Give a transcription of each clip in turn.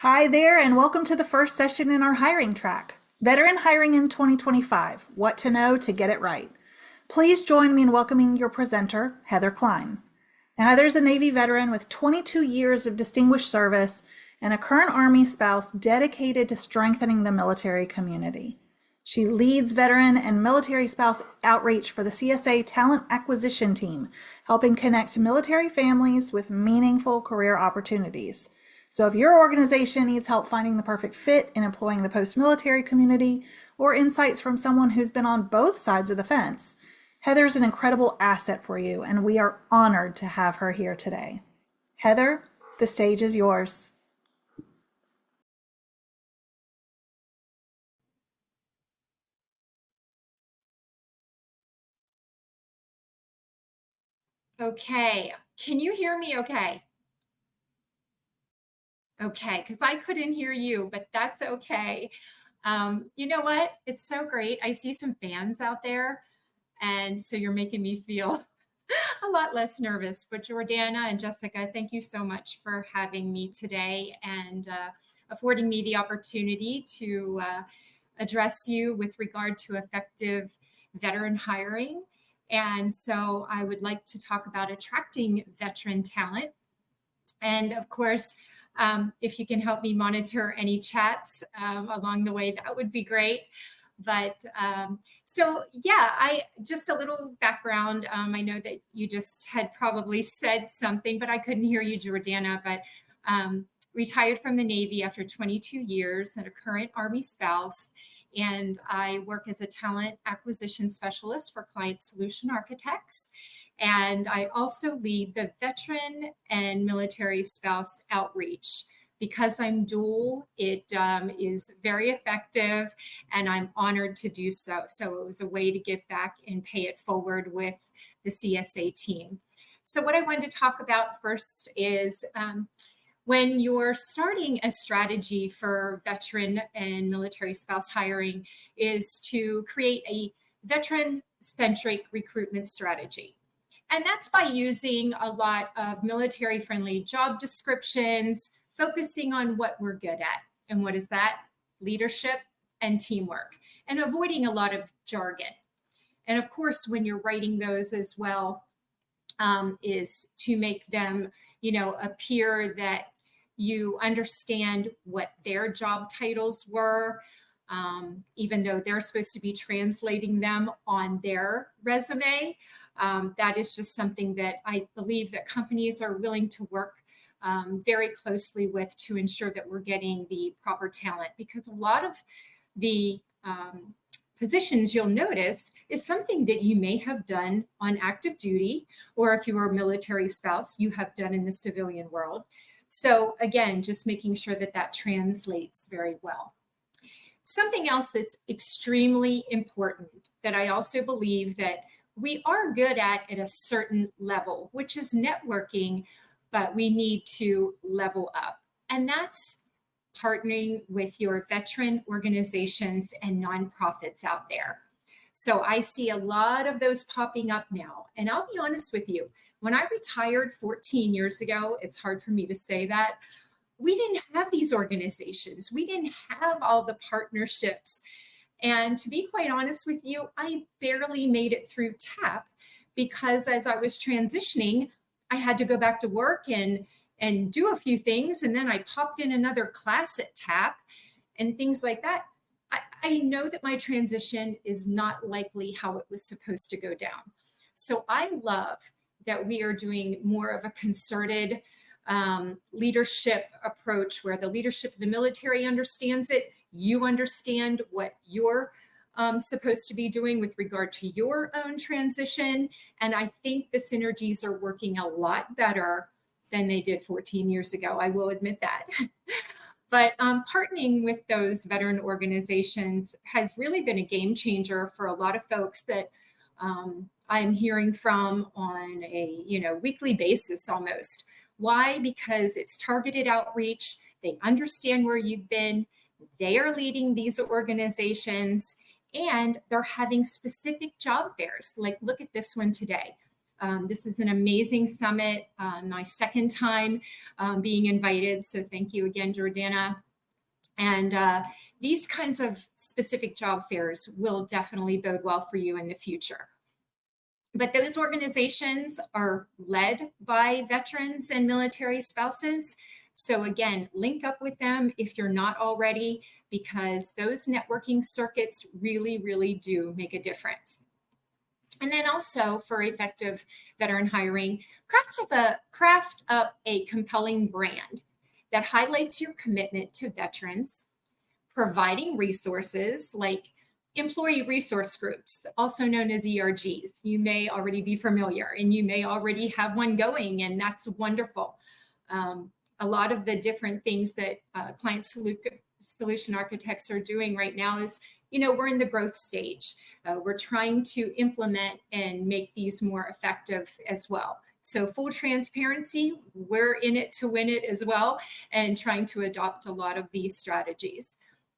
Hi there, and welcome to the first session in our hiring track. Veteran Hiring in 2025, What to Know to Get It Right. Please join me in welcoming your presenter, Heather Klein. Now, Heather is a Navy veteran with 22 years of distinguished service and a current Army spouse dedicated to strengthening the military community. She leads veteran and military spouse outreach for the CSA Talent Acquisition Team, helping connect military families with meaningful career opportunities. So if your organization needs help finding the perfect fit in employing the post-military community or insights from someone who's been on both sides of the fence, Heather's an incredible asset for you, and we are honored to have her here today. Heather, the stage is yours. Okay, can you hear me okay? Okay, because I couldn't hear you, but that's okay. You know what? It's so great. I see some fans out there, and so you're making me feel a lot less nervous. But Jordana and Jessica, thank you so much for having me today and affording me the opportunity to address you with regard to effective veteran hiring. And so I would like to talk about attracting veteran talent. And of course, if you can help me monitor any chats along the way, that would be great. But so, yeah, I just a little background. I know that you just had probably said something, but I couldn't hear you, Jordana. But retired from the Navy after 22 years and a current Army spouse. And I work as a talent acquisition specialist for client solution architects. And I also lead the veteran and military spouse outreach. Because I'm dual, it is very effective, and I'm honored to do so. So it was a way to give back and pay it forward with the CSA team. So what I wanted to talk about first is when you're starting a strategy for veteran and military spouse hiring is to create a veteran-centric recruitment strategy. And that's by using a lot of military friendly job descriptions, focusing on what we're good at. And what is that? Leadership and teamwork, and avoiding a lot of jargon. And of course, when you're writing those as well, is to make them, appear that you understand what their job titles were, even though they're supposed to be translating them on their resume. That is just something that I believe that companies are willing to work very closely with to ensure that we're getting the proper talent, because a lot of the positions you'll notice is something that you may have done on active duty, or if you were a military spouse, you have done in the civilian world. So again, just making sure that that translates very well. Something else that's extremely important that I also believe that we are good at a certain level, which is networking, but we need to level up. And that's partnering with your veteran organizations and nonprofits out there. So I see a lot of those popping up now. And I'll be honest with you, when I retired 14 years ago, it's hard for me to say that, we didn't have these organizations. We didn't have all the partnerships. And to be quite honest with you, I barely made it through TAP because as I was transitioning, I had to go back to work and do a few things. And then I popped in another class at TAP and things like that. I know that my transition is not likely how it was supposed to go down. So I love that we are doing more of a concerted leadership approach where the leadership of the military understands it. You understand what you're supposed to be doing with regard to your own transition. And I think the synergies are working a lot better than they did 14 years ago. I will admit that. But partnering with those veteran organizations has really been a game changer for a lot of folks that I'm hearing from on a weekly basis almost. Why? Because it's targeted outreach. They understand where you've been. They are leading these organizations and they're having specific job fairs. Like, look at this one today. This is an amazing summit, my second time being invited. So thank you again, Jordana. And these kinds of specific job fairs will definitely bode well for you in the future. But those organizations are led by veterans and military spouses. So again, link up with them if you're not already, because those networking circuits really, really do make a difference. And then also for effective veteran hiring, craft up a compelling brand that highlights your commitment to veterans, providing resources like employee resource groups, also known as ERGs. You may already be familiar, and you may already have one going, and that's wonderful. A lot of the different things that client solution architects are doing right now is, we're in the growth stage. We're trying to implement and make these more effective as well. So full transparency, we're in it to win it as well, and trying to adopt a lot of these strategies.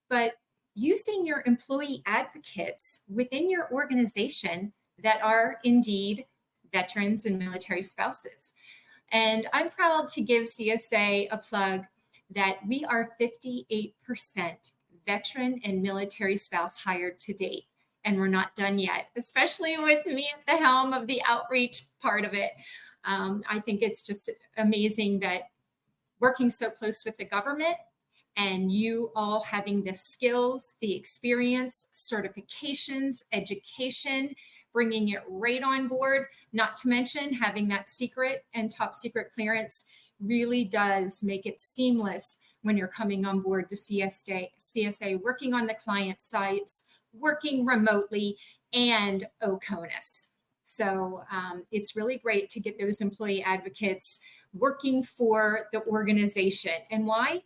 But using your employee advocates within your organization that are indeed veterans and military spouses. And I'm proud to give CSA a plug that we are 58% veteran and military spouse hired to date. And we're not done yet, especially with me at the helm of the outreach part of it. I think it's just amazing that working so close with the government and you all having the skills, the experience, certifications, education, bringing it right on board, not to mention having that secret and top secret clearance really does make it seamless when you're coming on board to CSA, working on the client sites, working remotely, and OCONUS. So it's really great to get those employee advocates working for the organization. And why?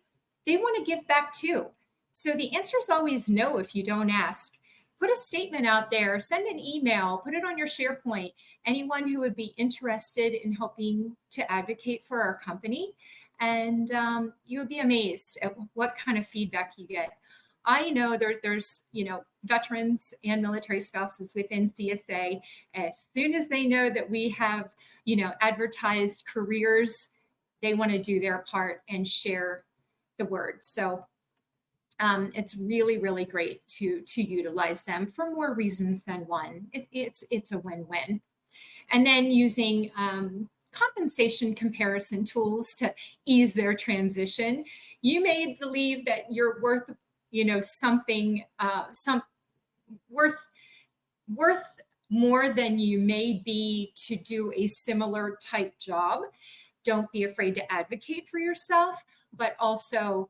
They want to give back too. So the answer is always no if you don't ask. Put a statement out there, send an email, put it on your SharePoint. Anyone who would be interested in helping to advocate for our company. And you would be amazed at what kind of feedback you get. I know there's veterans and military spouses within CSA. As soon as they know that we have advertised careers, they want to do their part and share the word. So it's really, really great to utilize them for more reasons than one. It's a win-win. And then using compensation comparison tools to ease their transition. You may believe that you're worth something worth more than you may be to do a similar type job. Don't be afraid to advocate for yourself, but also,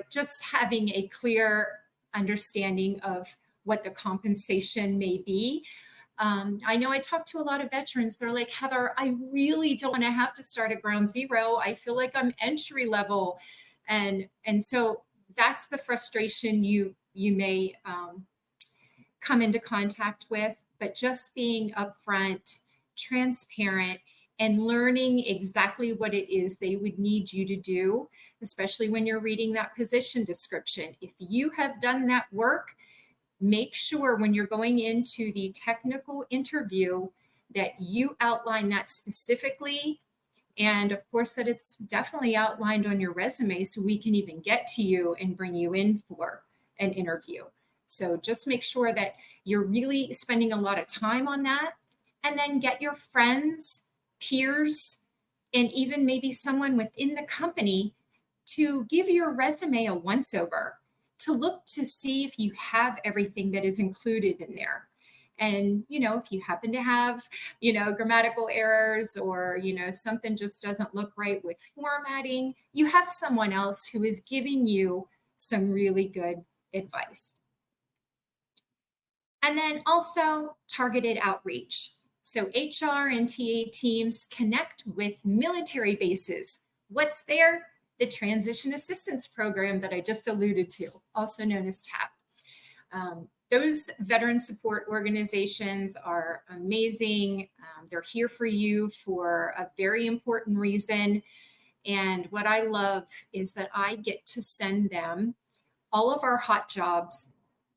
just having a clear understanding of what the compensation may be. I know I talk to a lot of veterans. They're like, Heather, I really don't want to have to start at ground zero. I feel like I'm entry level. And so that's the frustration you may come into contact with, but just being upfront, transparent, and learning exactly what it is they would need you to do, especially when you're reading that position description. If you have done that work, make sure when you're going into the technical interview that you outline that specifically. And of course, that it's definitely outlined on your resume so we can even get to you and bring you in for an interview. So just make sure that you're really spending a lot of time on that, and then get your friends, peers, and even maybe someone within the company to give your resume a once over, to look to see if you have everything that is included in there. And, if you happen to have, grammatical errors or, something just doesn't look right with formatting, you have someone else who is giving you some really good advice. And then also targeted outreach. So HR and TA teams connect with military bases. What's there? The Transition Assistance Program that I just alluded to, also known as TAP. Those veteran support organizations are amazing. They're here for you for a very important reason. And what I love is that I get to send them all of our hot jobs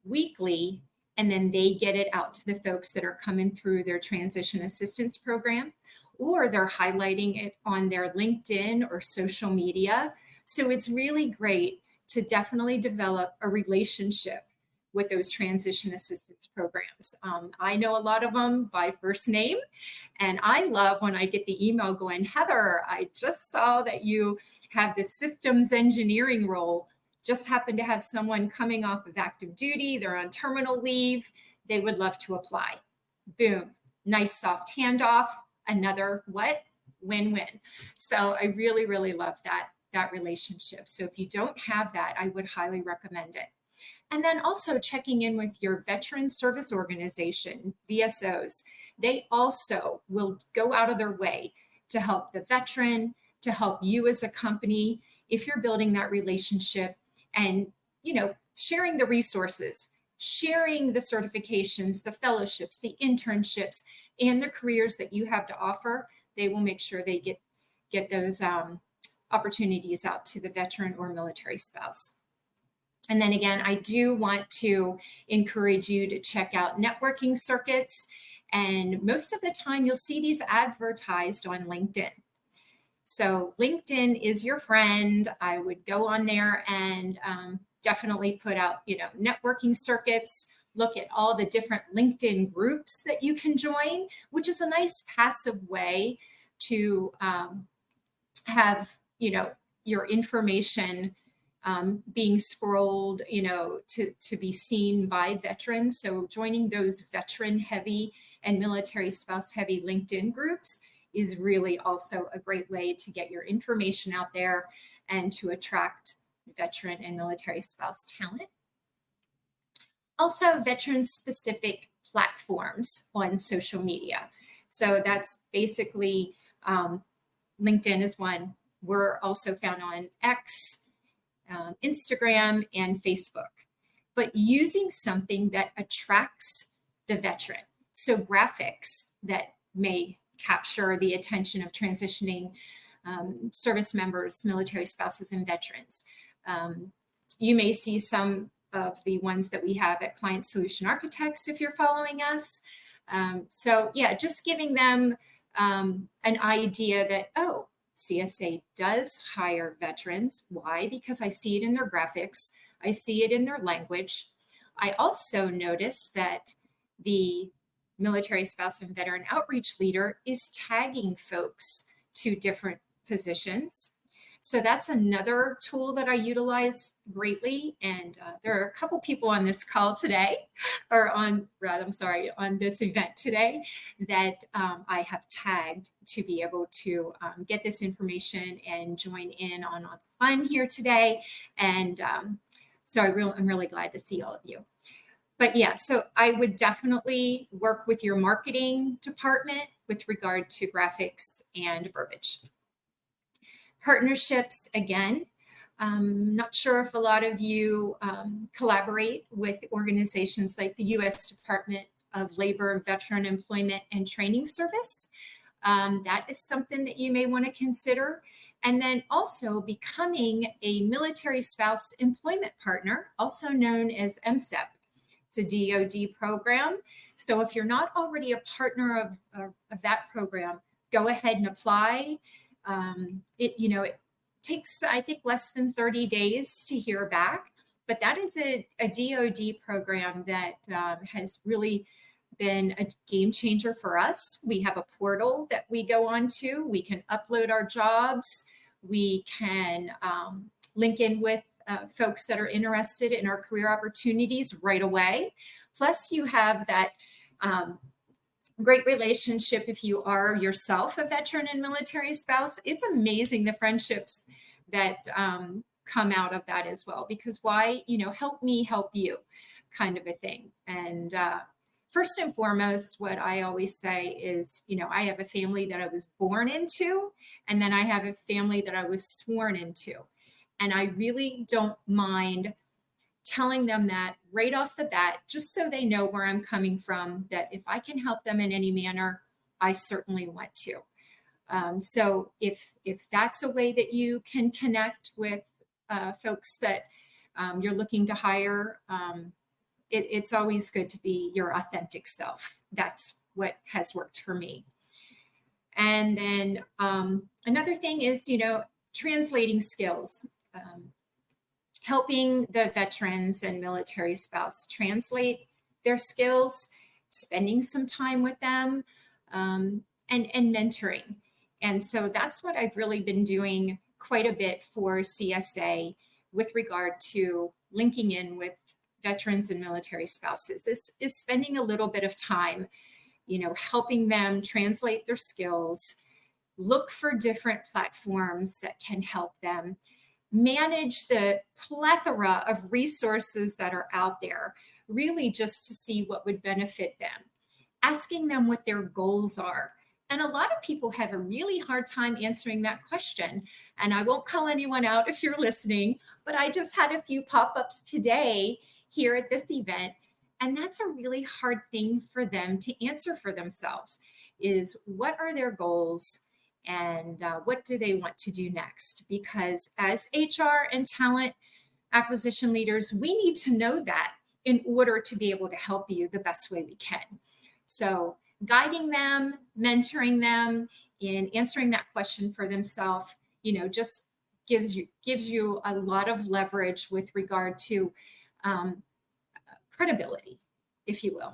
weekly, and then they get it out to the folks that are coming through their transition assistance program, or they're highlighting it on their LinkedIn or social media. So it's really great to definitely develop a relationship with those transition assistance programs. I know a lot of them by first name, and I love when I get the email going, Heather, I just saw that you have this systems engineering role. Just happen to have someone coming off of active duty, they're on terminal leave, they would love to apply. Boom, nice soft handoff, another what? Win-win. So I really, really love that relationship. So if you don't have that, I would highly recommend it. And then also checking in with your veteran service organization, VSOs. They also will go out of their way to help the veteran, to help you as a company, if you're building that relationship and, sharing the resources, sharing the certifications, the fellowships, the internships, and the careers that you have to offer. They will make sure they get those opportunities out to the veteran or military spouse. And then again, I do want to encourage you to check out networking circuits. And most of the time, you'll see these advertised on LinkedIn. So LinkedIn is your friend. I would go on there and definitely put out, networking circuits. Look at all the different LinkedIn groups that you can join, which is a nice passive way to have, your information being scrolled, to be seen by veterans. So joining those veteran heavy and military spouse heavy LinkedIn groups is really also a great way to get your information out there and to attract veteran and military spouse talent. Also, veteran specific platforms on social media. So that's basically LinkedIn is one. We're also found on X, Instagram, and Facebook, but using something that attracts the veteran. So graphics that may capture the attention of transitioning service members, military spouses, and veterans. You may see some of the ones that we have at Client Solution Architects if you're following us. So yeah, just giving them an idea that, oh, CSA does hire veterans. Why? Because I see it in their graphics. I see it in their language. I also notice that the military spouse and veteran outreach leader is tagging folks to different positions. So that's another tool that I utilize greatly. And there are a couple people on this call today, on this event today that I have tagged to be able to get this information and join in on the fun here today. And so I'm really glad to see all of you. But yeah, so I would definitely work with your marketing department with regard to graphics and verbiage. Partnerships, again, not sure if a lot of you collaborate with organizations like the U.S. Department of Labor, Veteran Employment and Training Service. That is something that you may want to consider. And then also becoming a military spouse employment partner, also known as MSEP. It's a DoD program. So if you're not already a partner of that program, go ahead and apply. It takes, I think, less than 30 days to hear back, but that is a DoD program that has really been a game changer for us. We have a portal that we go on to. We can upload our jobs. We can link in with folks that are interested in our career opportunities right away. Plus, you have that great relationship if you are yourself a veteran and military spouse. It's amazing the friendships that come out of that as well, because why, help me help you kind of a thing. And first and foremost, what I always say is, I have a family that I was born into, and then I have a family that I was sworn into. And I really don't mind telling them that right off the bat, just so they know where I'm coming from, that if I can help them in any manner, I certainly want to. So if that's a way that you can connect with folks that you're looking to hire, it's always good to be your authentic self. That's what has worked for me. And then another thing is, translating skills, helping the veterans and military spouse translate their skills, spending some time with them, and mentoring. And so that's what I've really been doing quite a bit for CSA with regard to linking in with veterans and military spouses is spending a little bit of time, helping them translate their skills, look for different platforms that can help them manage the plethora of resources that are out there, really just to see what would benefit them, asking them what their goals are. And a lot of people have a really hard time answering that question. And I won't call anyone out if you're listening, but I just had a few pop-ups today here at this event. And that's a really hard thing for them to answer for themselves, is what are their goals and what do they want to do next? Because as HR and talent acquisition leaders, we need to know that in order to be able to help you the best way we can. So guiding them, mentoring them in answering that question for themselves, just gives you a lot of leverage with regard to credibility, if you will.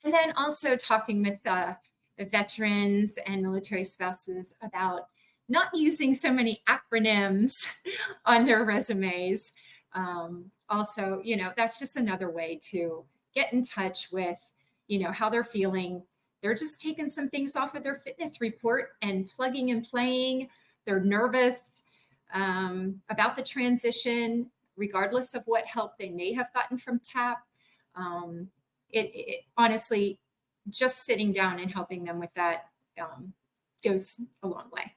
And then also talking with the veterans and military spouses about not using so many acronyms on their resumes. Also, that's just another way to get in touch with how they're feeling. They're just taking some things off of their fitness report and plugging and playing. They're nervous about the transition, regardless of what help they may have gotten from TAP. It honestly, just sitting down and helping them with that goes a long way.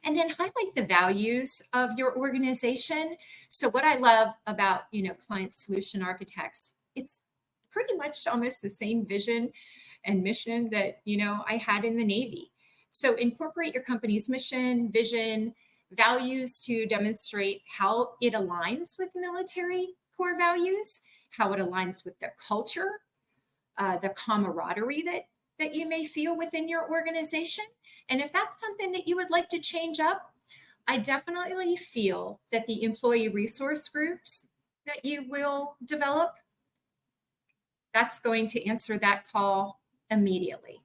And then highlight the values of your organization. So what I love about, Client Solution Architects, it's pretty much almost the same vision and mission that, I had in the Navy. So incorporate your company's mission, vision, values to demonstrate how it aligns with military core values, how it aligns with the culture, the camaraderie that you may feel within your organization. And if that's something that you would like to change up, I definitely feel that the employee resource groups that you will develop, that's going to answer that call immediately,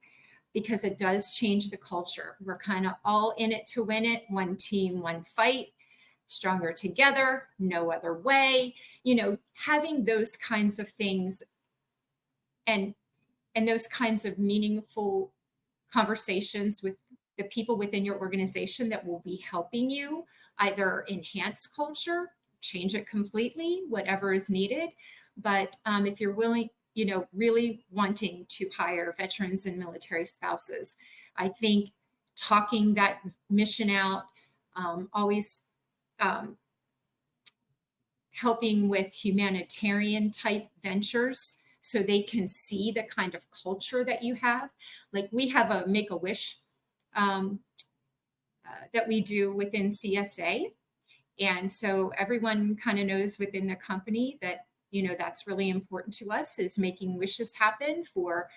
because it does change the culture. We're kind of all in it to win it. One team, one fight, stronger together, no other way. Having those kinds of things and those kinds of meaningful conversations with the people within your organization that will be helping you either enhance culture, change it completely, whatever is needed. But if you're willing, really wanting to hire veterans and military spouses, I think talking that mission out, always helping with humanitarian type ventures so they can see the kind of culture that you have. Like we have a Make-A-Wish that we do within CSA. And so everyone kind of knows within the company that that's really important to us, is making wishes happen for,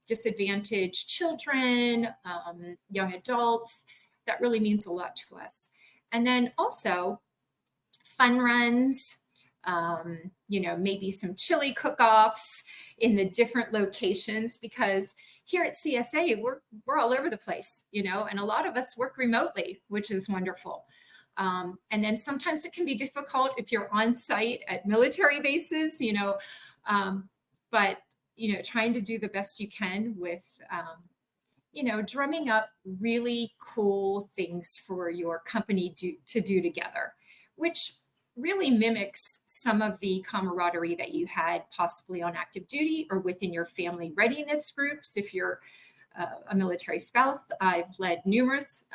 disadvantaged children, young adults. That really means a lot to us. And then also fun runs, maybe some chili cook-offs in the different locations, because here at CSA, we're all over the place, and a lot of us work remotely, which is wonderful. And then sometimes it can be difficult if you're on site at military bases, but, trying to do the best you can with, drumming up really cool things for your company to do together, which really mimics some of the camaraderie that you had possibly on active duty or within your family readiness groups. If you're a military spouse, I've led numerous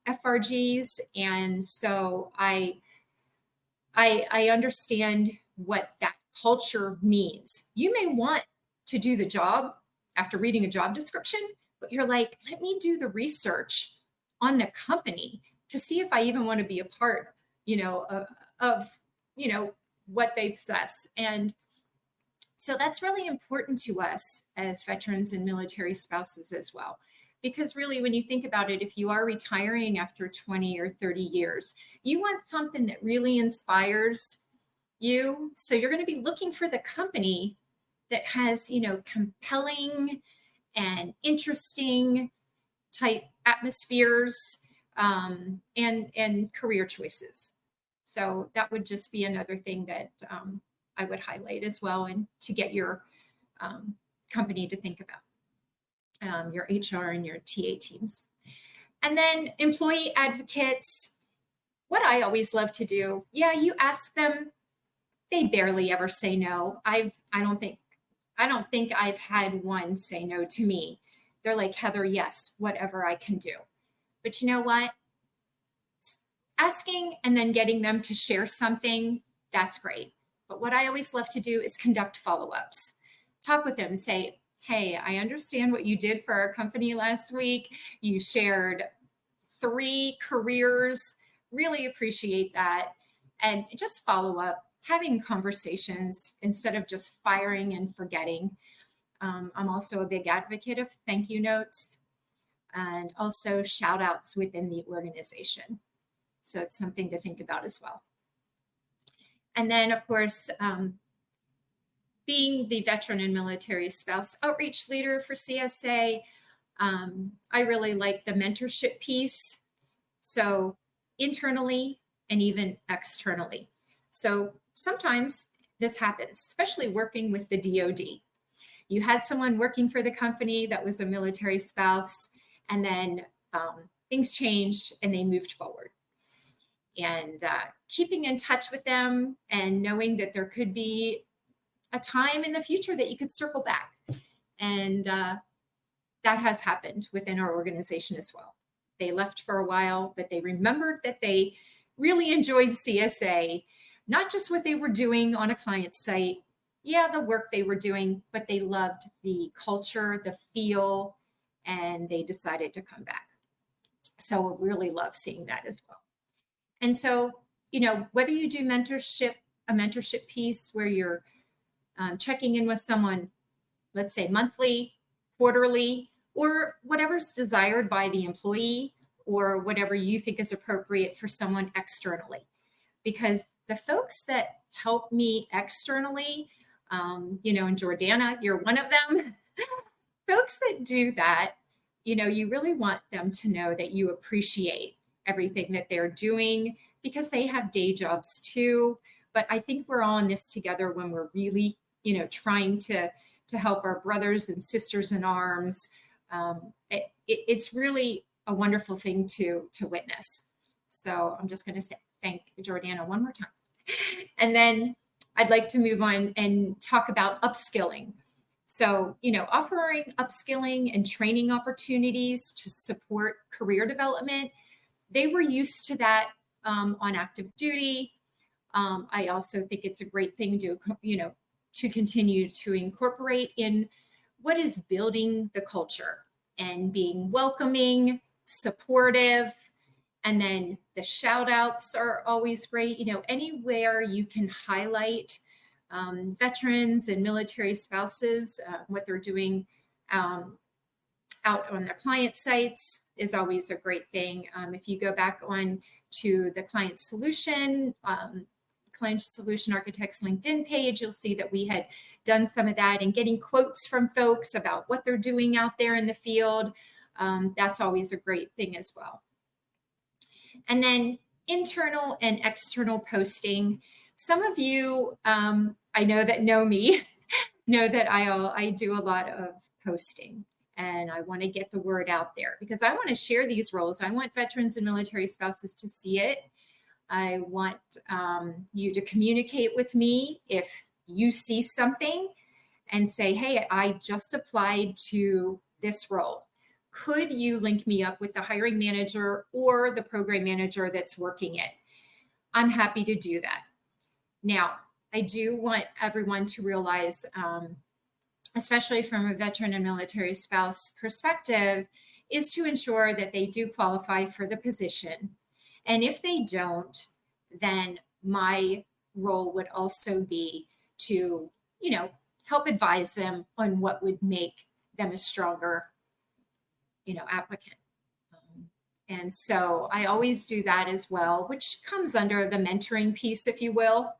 FRGs. And so I understand what that culture means. You may want to do the job after reading a job description, but you're like, let me do the research on the company to see if I even want to be a part, of what they possess. And so that's really important to us as veterans and military spouses as well. Because really, when you think about it, if you are retiring after 20 or 30 years, you want something that really inspires you. So you're going to be looking for the company that has, compelling and interesting type atmospheres, and career choices. So that would just be another thing that I would highlight as well, and to get your company to think about, your HR and your TA teams. And then employee advocates, what I always love to do, you ask them, they barely ever say no. I don't think I've had one say no to me. They're like, Heather, yes, whatever I can do. But you know what? Asking and then getting them to share something, that's great. But what I always love to do is conduct follow-ups. Talk with them and say, hey, I understand what you did for our company last week. You shared 3 careers. Really appreciate that. And just follow up, having conversations instead of just firing and forgetting. I'm also a big advocate of thank you notes and also shout outs within the organization. So it's something to think about as well. And then, of course, being the veteran and military spouse outreach leader for CSA, I really like the mentorship piece. So internally and even externally. So sometimes this happens, especially working with the DoD. You had someone working for the company that was a military spouse, and then things changed and they moved forward. And keeping in touch with them and knowing that there could be a time in the future that you could circle back. And that has happened within our organization as well. They left for a while, but they remembered that they really enjoyed CSA, not just what they were doing on a client site, the work they were doing, but they loved the culture, the feel, and they decided to come back. So I really love seeing that as well. And so, whether you do a mentorship piece where you're checking in with someone, let's say monthly, quarterly, or whatever's desired by the employee, or whatever you think is appropriate for someone externally. Because the folks that help me externally, and Jordana, you're one of them, folks that do that, you really want them to know that you appreciate everything that they're doing, because they have day jobs too. But I think we're all in this together when we're really, trying to help our brothers and sisters in arms. It's really a wonderful thing to witness. So I'm just going to say thank Jordana one more time. And then I'd like to move on and talk about upskilling. So, offering upskilling and training opportunities to support career development. They were used to that on active duty. I also think it's a great thing to continue to incorporate in what is building the culture and being welcoming, supportive. And then the shout outs are always great. Anywhere you can highlight veterans and military spouses, what they're doing out on their client sites is always a great thing. If you go back on to the Client Solution Architects LinkedIn page, you'll see that we had done some of that, and getting quotes from folks about what they're doing out there in the field. That's always a great thing as well. And then internal and external posting. Some of you, I know that know me, know that I do a lot of posting, and I want to get the word out there because I want to share these roles. I want veterans and military spouses to see it. I want you to communicate with me if you see something and say, hey, I just applied to this role. Could you link me up with the hiring manager or the program manager that's working it? I'm happy to do that. Now, I do want everyone to realize, especially from a veteran and military spouse perspective, is to ensure that they do qualify for the position. And if they don't, then my role would also be to, help advise them on what would make them a stronger, applicant. And so I always do that as well, which comes under the mentoring piece, if you will.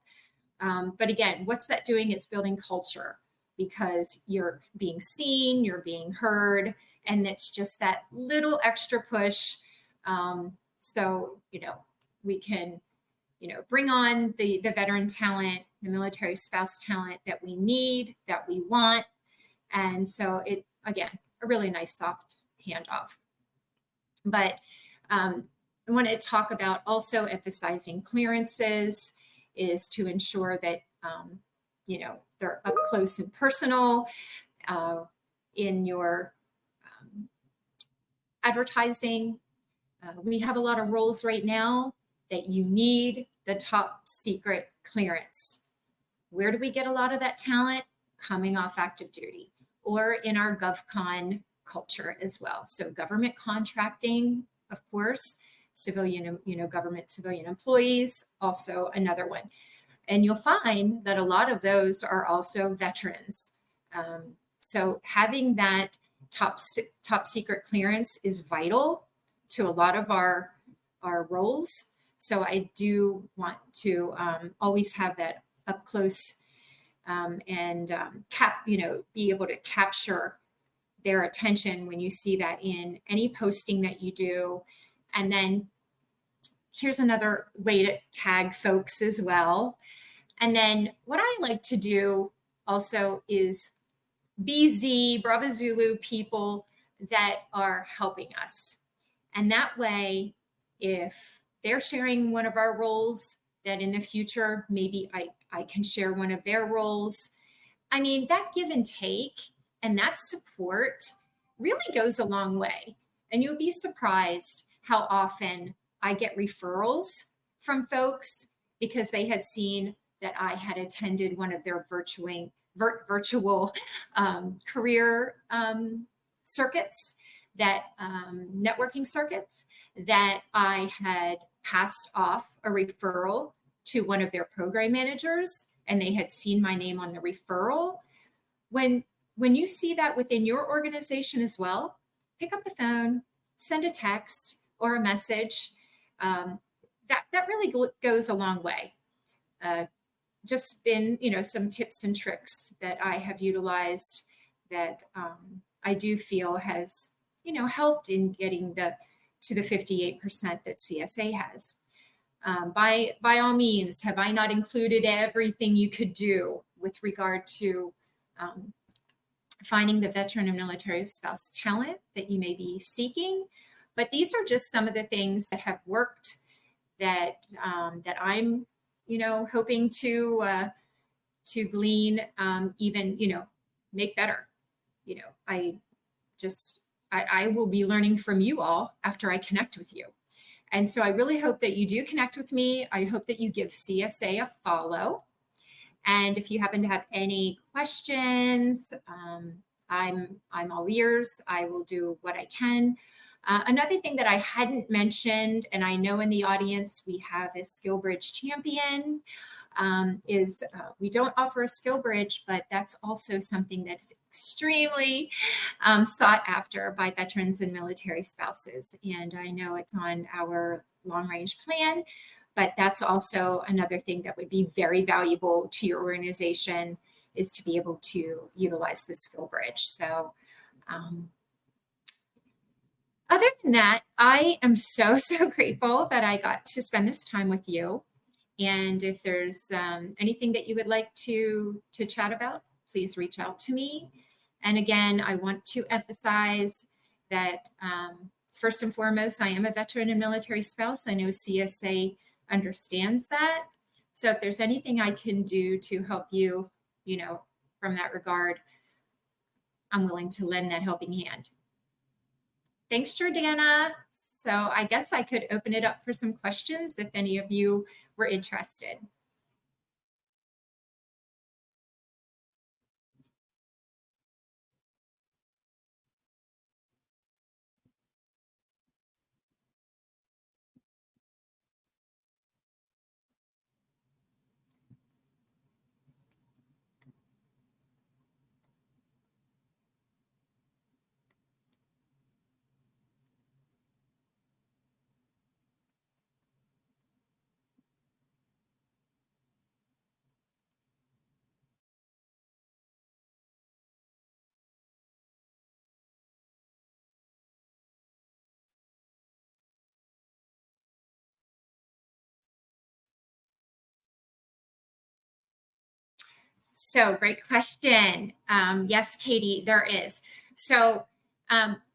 But again, what's that doing? It's building culture, because you're being seen, you're being heard, and it's just that little extra push. So, we can, bring on the veteran talent, the military spouse talent that we need, that we want. And so again, a really nice soft handoff. But I want to talk about also emphasizing clearances is to ensure that, they're up close and personal in your advertising. We have a lot of roles right now that you need the top secret clearance. Where do we get a lot of that talent? Coming off active duty, or in our GovCon culture as well. So government contracting, of course, civilian, government civilian employees, also another one. And you'll find that a lot of those are also veterans. So having that top secret clearance is vital to a lot of our roles. So I do want to always have that up close and be able to capture their attention when you see that in any posting that you do. And then here's another way to tag folks as well. And then what I like to do also is BZ, Bravo Zulu people that are helping us. And that way, if they're sharing one of our roles, that in the future, maybe I can share one of their roles. I mean, that give and take and that support really goes a long way. And you'll be surprised how often I get referrals from folks because they had seen that I had attended one of their virtual career circuits, that networking circuits, that I had passed off a referral to one of their program managers, and they had seen my name on the referral. When you see that within your organization as well, pick up the phone, send a text or a message. That really goes a long way. Just been, some tips and tricks that I have utilized that I do feel has, helped in getting to the 58% that CSA has. By all means, have I not included everything you could do with regard to finding the veteran and military spouse talent that you may be seeking? But these are just some of the things that have worked that I'm, hoping to glean, even, make better. I will be learning from you all after I connect with you. And so I really hope that you do connect with me. I hope that you give CSA a follow. And if you happen to have any questions, I'm all ears. I will do what I can. Another thing that I hadn't mentioned, and I know in the audience we have a SkillBridge champion, is we don't offer a SkillBridge, but that's also something that's extremely sought after by veterans and military spouses. And I know it's on our long range plan, but that's also another thing that would be very valuable to your organization, is to be able to utilize the SkillBridge. So other than that, I am so grateful that I got to spend this time with you. And if there's anything that you would like to chat about, please reach out to me. And again, I want to emphasize that first and foremost, I am a veteran and military spouse. I know CSA understands that. So if there's anything I can do to help you, from that regard, I'm willing to lend that helping hand. Thanks, Jordana. So I guess I could open it up for some questions if any of you were interested. So great question. Yes, Katie, there is. So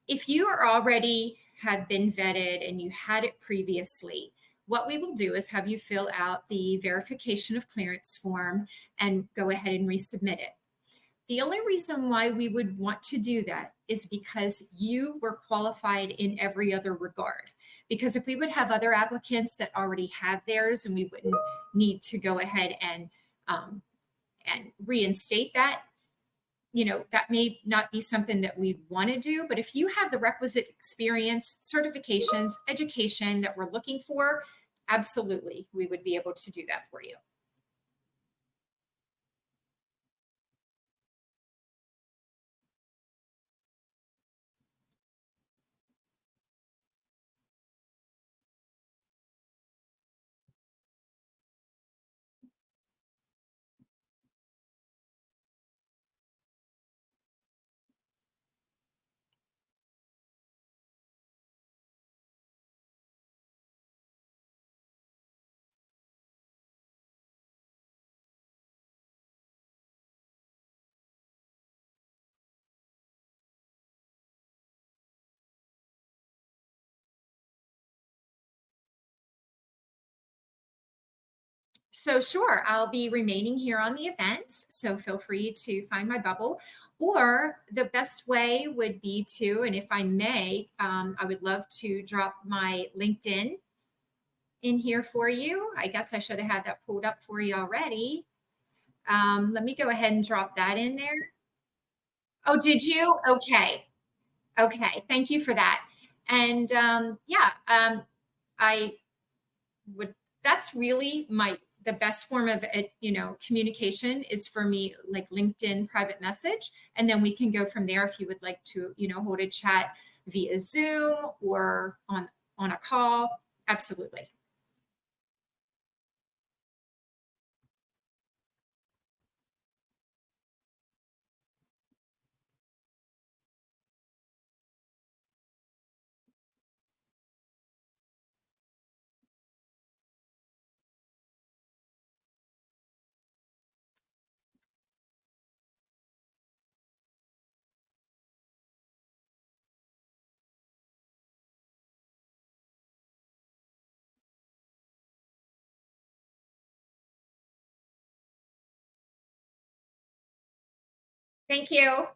if you are already have been vetted and you had it previously, what we will do is have you fill out the verification of clearance form and go ahead and resubmit it. The only reason why we would want to do that is because you were qualified in every other regard. Because if we would have other applicants that already have theirs, and we wouldn't need to go ahead and reinstate that, that may not be something that we want to do. But if you have the requisite experience, certifications, education that we're looking for, absolutely, we would be able to do that for you. So sure, I'll be remaining here on the event. So feel free to find my bubble. Or the best way would be to, and if I may, I would love to drop my LinkedIn in here for you. I guess I should have had that pulled up for you already. Let me go ahead and drop that in there. Oh, did you? Okay. Okay. Thank you for that. And I would, that's really the best form of communication is for me, like LinkedIn private message, and then we can go from there if you would like to hold a chat via Zoom or on a call. Absolutely. Thank you.